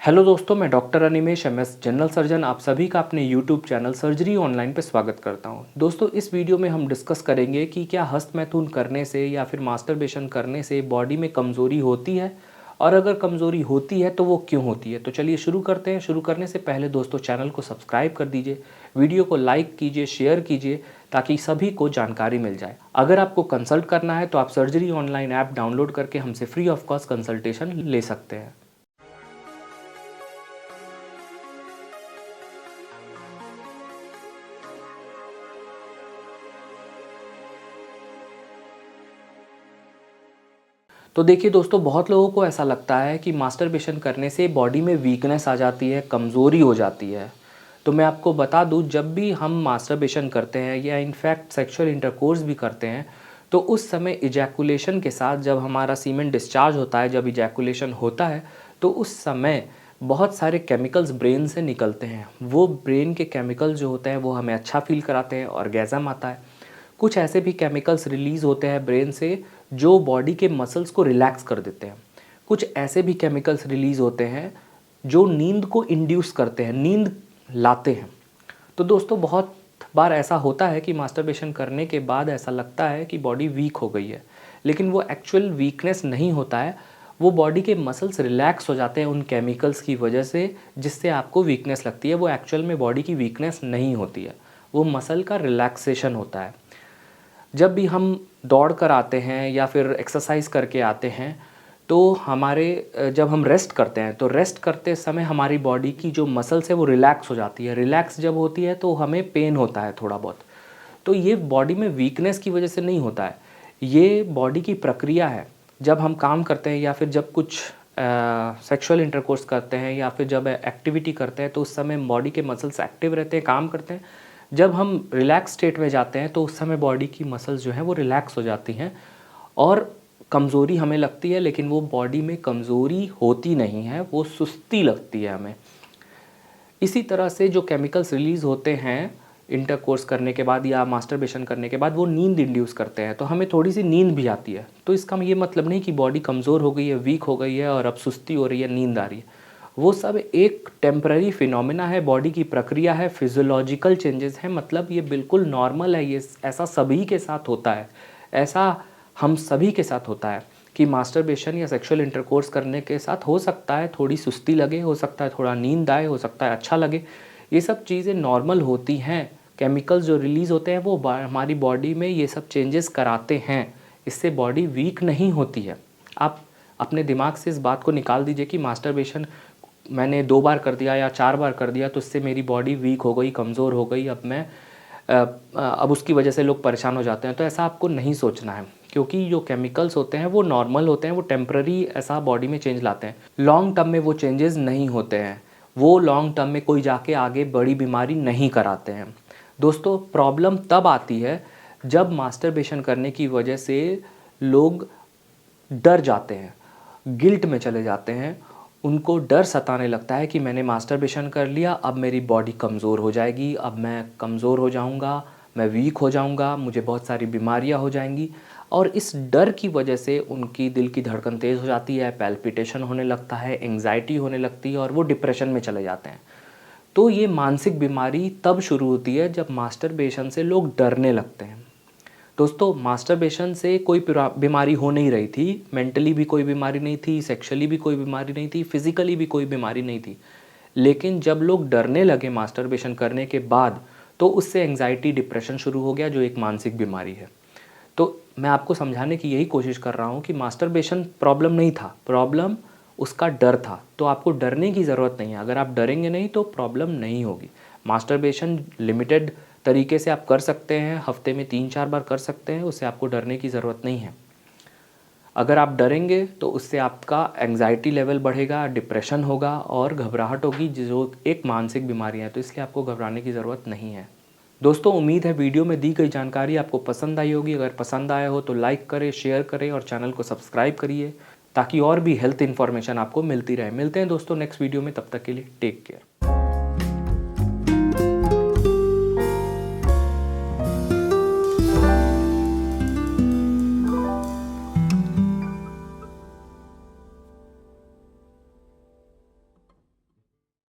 Hello दोस्तों, मैं doctor Animesh MS general surgeon आप सभी का अपने यूट्यूब चैनल सर्जरी ऑनलाइन पे स्वागत करता हूं। दोस्तों, इस वीडियो में हम डिस्कस करेंगे कि क्या हस्तमैथुन करने से या फिर मास्टरबेशन करने से बॉडी में कमज़ोरी होती है, और अगर कमज़ोरी होती है तो वो क्यों होती है। तो चलिए शुरू करते हैं। शुरू करने से पहले दोस्तों चैनल को सब्सक्राइब कर दीजिए, वीडियो को लाइक कीजिए, शेयर कीजिए ताकि सभी को जानकारी मिल जाए। अगर आपको कंसल्ट करना है तो आप सर्जरी ऑनलाइन ऐप डाउनलोड करके हमसे फ्री ऑफ कॉस्ट कंसल्टेशन ले सकते हैं। तो देखिए दोस्तों, बहुत लोगों को ऐसा लगता है कि मास्टरबेशन करने से बॉडी में वीकनेस आ जाती है, कमज़ोरी हो जाती है। तो मैं आपको बता दूं, जब भी हम मास्टरबेशन करते हैं या इनफैक्ट सेक्सुअल इंटरकोर्स भी करते हैं, तो उस समय इजैकुलेशन के साथ जब हमारा सीमेन डिस्चार्ज होता है, जब इजैकुलेशन होता है, तो उस समय बहुत सारे केमिकल्स ब्रेन से निकलते हैं। वो ब्रेन के केमिकल्स जो होते हैं वो हमें अच्छा फील कराते हैं, ऑर्गेज़म आता है। कुछ ऐसे भी केमिकल्स रिलीज़ होते हैं ब्रेन से जो बॉडी के मसल्स को रिलैक्स कर देते हैं। कुछ ऐसे भी केमिकल्स रिलीज़ होते हैं जो नींद को इंड्यूस करते हैं, नींद लाते हैं। तो दोस्तों, बहुत बार ऐसा होता है कि मास्टरबेशन करने के बाद ऐसा लगता है कि बॉडी वीक हो गई है, लेकिन वो एक्चुअल वीकनेस नहीं होता है। वो बॉडी के मसल्स रिलैक्स हो जाते हैं उन केमिकल्स की वजह से, जिससे आपको वीकनेस लगती है। वो एक्चुअल में बॉडी की वीकनेस नहीं होती है, वो मसल का रिलैक्सेशन होता है। जब भी हम दौड़ कर आते हैं या फिर एक्सरसाइज करके आते हैं, तो जब हम रेस्ट करते हैं तो रेस्ट करते समय हमारी बॉडी की जो मसल्स है वो रिलैक्स हो जाती है। रिलैक्स जब होती है तो हमें पेन होता है थोड़ा बहुत। तो ये बॉडी में वीकनेस की वजह से नहीं होता है, ये बॉडी की प्रक्रिया है। जब हम काम करते हैं या फिर जब कुछ सेक्सुअल इंटरकोर्स करते हैं या फिर जब एक्टिविटी करते हैं, तो उस समय बॉडी के मसल्स एक्टिव रहते हैं, काम करते हैं। जब हम रिलैक्स स्टेट में जाते हैं तो उस समय बॉडी की मसल्स जो हैं वो रिलैक्स हो जाती हैं और कमज़ोरी हमें लगती है, लेकिन वो बॉडी में कमज़ोरी होती नहीं है, वो सुस्ती लगती है हमें। इसी तरह से जो केमिकल्स रिलीज़ होते हैं इंटरकोर्स करने के बाद या मास्टरबेशन करने के बाद, वो नींद इंड्यूस करते हैं, तो हमें थोड़ी सी नींद भी आती है। तो इसका ये मतलब नहीं कि बॉडी कमज़ोर हो गई है, वीक हो गई है और अब सुस्ती हो रही है, नींद आ रही है। वो सब एक टेम्पररी फिनोमेना है, बॉडी की प्रक्रिया है, फिजियोलॉजिकल चेंजेस हैं। मतलब ये बिल्कुल नॉर्मल है, ये ऐसा सभी के साथ होता है। ऐसा हम सभी के साथ होता है कि मास्टरबेशन या सेक्सुअल इंटरकोर्स करने के साथ हो सकता है थोड़ी सुस्ती लगे, हो सकता है थोड़ा नींद आए, हो सकता है अच्छा लगे। ये सब चीज़ें नॉर्मल होती हैं। केमिकल्स जो रिलीज़ होते हैं वो हमारी बॉडी में ये सब चेंजेस कराते हैं। इससे बॉडी वीक नहीं होती है। आप अपने दिमाग से इस बात को निकाल दीजिए कि मास्टरबेशन मैंने 2 बार कर दिया या 4 बार कर दिया तो इससे मेरी बॉडी वीक हो गई, कमज़ोर हो गई, अब उसकी वजह से लोग परेशान हो जाते हैं। तो ऐसा आपको नहीं सोचना है, क्योंकि जो केमिकल्स होते हैं वो नॉर्मल होते हैं, वो टेम्पररी ऐसा बॉडी में चेंज लाते हैं। लॉन्ग टर्म में वो चेंजेस नहीं होते हैं, वो लॉन्ग टर्म में कोई जाके आगे बड़ी बीमारी नहीं कराते हैं। दोस्तों, प्रॉब्लम तब आती है जब मास्टरबेशन करने की वजह से लोग डर जाते हैं, गिल्ट में चले जाते हैं। उनको डर सताने लगता है कि मैंने मास्टरबेशन कर लिया, अब मेरी बॉडी कमज़ोर हो जाएगी, अब मैं कमज़ोर हो जाऊंगा, मैं वीक हो जाऊंगा, मुझे बहुत सारी बीमारियां हो जाएंगी। और इस डर की वजह से उनकी दिल की धड़कन तेज़ हो जाती है, पैल्पिटेशन होने लगता है, एंग्जाइटी होने लगती है और वो डिप्रेशन में चले जाते हैं। तो ये मानसिक बीमारी तब शुरू होती है जब मास्टरबेशन से लोग डरने लगते हैं। दोस्तों, मास्टरबेशन से कोई बीमारी हो नहीं रही थी, मेंटली भी कोई बीमारी नहीं थी, सेक्सुअली भी कोई बीमारी नहीं थी, फिजिकली भी कोई बीमारी नहीं थी। लेकिन जब लोग डरने लगे मास्टरबेशन करने के बाद, तो उससे एंग्जाइटी, डिप्रेशन शुरू हो गया, जो एक मानसिक बीमारी है। तो मैं आपको समझाने की यही कोशिश कर रहा हूँ कि मास्टरबेशन प्रॉब्लम नहीं था, प्रॉब्लम उसका डर था। तो आपको डरने की ज़रूरत नहीं है। अगर आप डरेंगे नहीं तो प्रॉब्लम नहीं होगी। मास्टरबेशन लिमिटेड तरीके से आप कर सकते हैं, हफ्ते में 3-4 बार कर सकते हैं, उससे आपको डरने की ज़रूरत नहीं है। अगर आप डरेंगे तो उससे आपका एंग्जाइटी लेवल बढ़ेगा, डिप्रेशन होगा और घबराहट होगी, जो एक मानसिक बीमारी है। तो इसलिए आपको घबराने की ज़रूरत नहीं है। दोस्तों, उम्मीद है वीडियो में दी गई जानकारी आपको पसंद आई होगी। अगर पसंद आया हो तो लाइक करें, शेयर करें और चैनल को सब्सक्राइब करिए, ताकि और भी हेल्थ इन्फॉर्मेशन आपको मिलती रहे। मिलते हैं दोस्तों नेक्स्ट वीडियो में, तब तक के लिए टेक केयर।